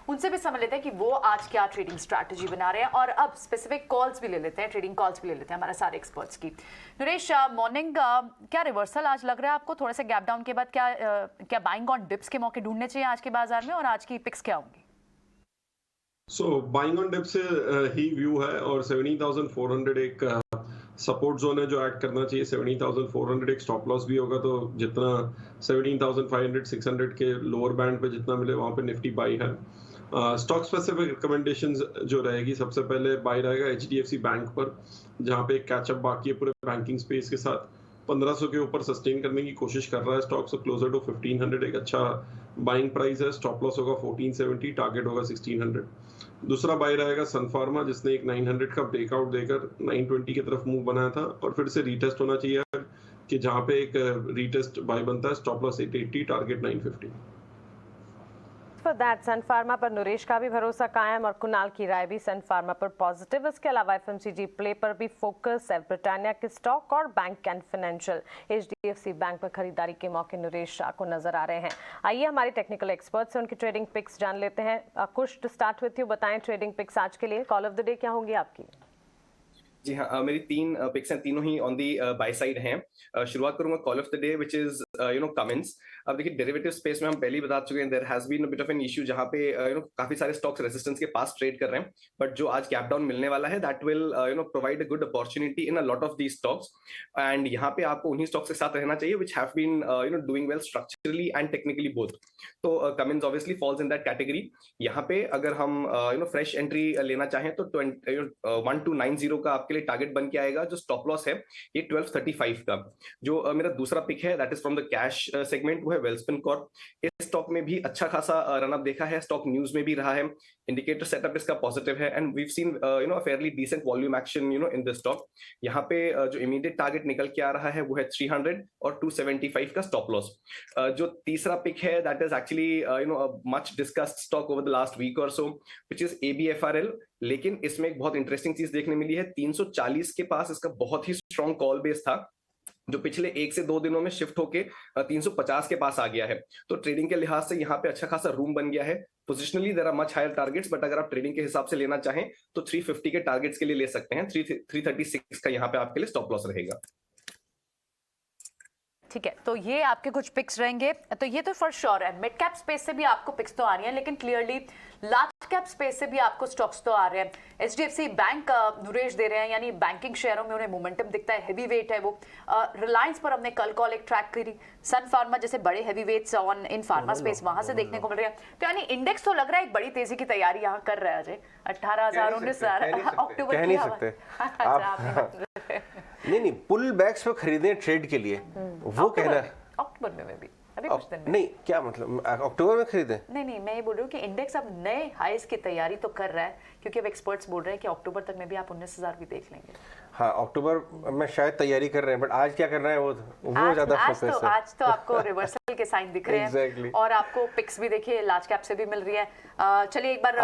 उनसे भी समझ लेते हैं कि वो आज क्या ट्रेडिंग स्ट्रैटेजी बना रहे हैं। और अब स्पेसिफिक कॉल्स भी ले लेते हैं, ट्रेडिंग कॉल्स भी ले लेते हैं हमारे सारे एक्सपर्ट्स की। नरेश, मॉर्निंग क्या रिवर्सल आज लग रहा है आपको? थोड़े से गैप डाउन के बाद क्या बाइंग ऑन डिप्स के मौके ढूंढने चाहिए आज के बाजार में, और आज की पिक्स क्या होंगी? बाइंग ऑन डिप से ही व्यू है, और 17,400 एक सपोर्ट जोन है जो ऐड करना चाहिए। 17,400 एक स्टॉप लॉस भी होगा, तो जितना 17,500 600 के लोअर बैंड पे जितना मिले वहां पे निफ्टी बाई है। स्टॉक स्पेसिफिक रिकमेंडेशंस जो रहेगी, सबसे पहले बाई रहेगा HDFC बैंक पर, जहां पे एक कैचअप बाकी है पूरे बैंकिंग स्पेस के साथ। 1500 के ऊपर सस्टेन करने की कोशिश कर रहा है स्टॉक, सो क्लोजर टू 1500 एक अच्छा बाइंग प्राइस है। स्टॉप लॉस होगा 1470, टारगेट होगा 1600। दूसरा बाय रहेगा सन फार्मा, जिसने एक 900 का ब्रेकआउट देकर 920 की तरफ मूव बनाया था, और फिर से रीटेस्ट होना चाहिए कि जहां पे एक रीटेस्ट बाय बनता है। Stop loss 880, target 950। For that Sun Pharma पर नरेश का भी भरोसा कायम और कुणाल की राय भी सन फार्मा पर पॉजिटिव। इसके अलावा FMCG प्ले पर भी फोकस है। ब्रिटानिया के स्टॉक और bank and financial HDFC bank पर खरीदारी के मौके नरेश शाह को नजर आ रहे हैं। आइए हमारे टेक्निकल एक्सपर्ट से उनकी ट्रेडिंग पिक्स जान लेते हैं। कुश, टू स्टार्ट विथ यू, बताएं ट्रेडिंग पिक्स आज के लिए, कॉल ऑफ द डे क्या होंगी आपकी? जी हाँ, मेरी 3 पिक्स हैं, तीनों ही ऑन दी बाय साइड हैं। शुरुआत करूंगा call of the day, which is Cummins. अब देखिए, डेरिवेटिव स्पेस में हम पहले ही बता चुके हैं, there has been a bit of an issue, जहां पे काफी सारे स्टॉक्स रेजिस्टेंस के पास ट्रेड कर रहे हैं, बट जो आज गैप डाउन मिलने वाला है, that will provide a good opportunity in a lot of the stocks. And यहाँ पे आपको उन्हीं स्टॉक्स के साथ रहना चाहिए which have been doing well structurally and technically both. तो Cummins obviously falls in that category. यहाँ पे अगर हम फ्रेश एंट्री लेना चाहें तो 1290 का आपके लिए टारगेट बन के आएगा। जो स्टॉप लॉस है ये 1235 का। जो मेरा दूसरा पिक है, that is from the cash segment, वो है वेलस्पिन कॉर्प। इस स्टॉक में भी अच्छा खासा रनअप देखा है, स्टॉक न्यूज में भी रहा है, इंडिकेटर सेटअप इसका पॉजिटिव है, and we have seen fairly decent volume action in this stock. यहाँ पे जो इमीडिएट टारगेट निकल के आ रहा है वो है 300 और 275 का स्टॉप लॉस। जो तीसरा पिक है, that is actually much discussed stock over the last week और सो, विच इज ABFRL। लेकिन इसमें एक बहुत इंटरेस्टिंग चीज देखने मिली है, 340 के पास इसका बहुत ही स्ट्रॉन्ग कॉल बेस था, जो पिछले 1 से 2 दिनों में शिफ्ट होके 350 के पास आ गया है। तो ट्रेडिंग के लिहाज से यहाँ पे अच्छा खासा रूम बन गया है। Positionally there are much higher targets, but अगर आप ट्रेडिंग के हिसाब से लेना चाहें तो 350 के टारगेट्स के लिए ले सकते हैं। 336 का यहाँ पे आपके लिए स्टॉप लॉस रहेगा। ठीक है, तो ये आपके कुछ पिक्स रहेंगे। तो ये तो फॉर श्योर है, मिड कैप स्पेस से भी आपको पिक्स तो आ रही हैं, लेकिन क्लियरली लार्ज कैप स्पेस से भी आपको स्टॉक्स तो आ रहे हैं। HDFC बैंक नरेश दे रहे हैं, यानी बैंकिंग शेयरों में उन्हें मोमेंटम दिखता है, हैवी वेट है वो। रिलायंस पर हमने कल कॉल एक ट्रैक करी, सन फार्मा जैसे बड़े heavy weights on in pharma space वहां से देखने को मिल रहे हैं। तो यानी इंडेक्स तो लग रहा है एक बड़ी तेजी की तैयारी यहाँ कर रहा है अजय। 18,019 अक्टूबर कह नहीं सकते आप। नहीं, पुल बैक्स पे खरीदें ट्रेड के लिए, वो कहना है। अक्टूबर में भी अभी कुछ दिन में। नहीं, क्या मतलब अक्टूबर में खरीदें? नहीं, मैं ये बोल रही हूँ कि इंडेक्स अब नए हाईस की तैयारी तो कर रहा है, क्योंकि अब एक्सपर्ट्स बोल रहे हैं कि अक्टूबर तक में भी आप 19,000 भी देख लेंगे। हाँ, अक्टूबर में शायद तैयारी कर रहे हैं, बट आज क्या कर रहे हैं वो ज्यादा फोकस है। आज तो आपको रिवर्सल के साइन दिख रहे हैं, और आपको पिक्स भी देखिए लार्ज कैप से भी मिल रही है। चलिए एक बार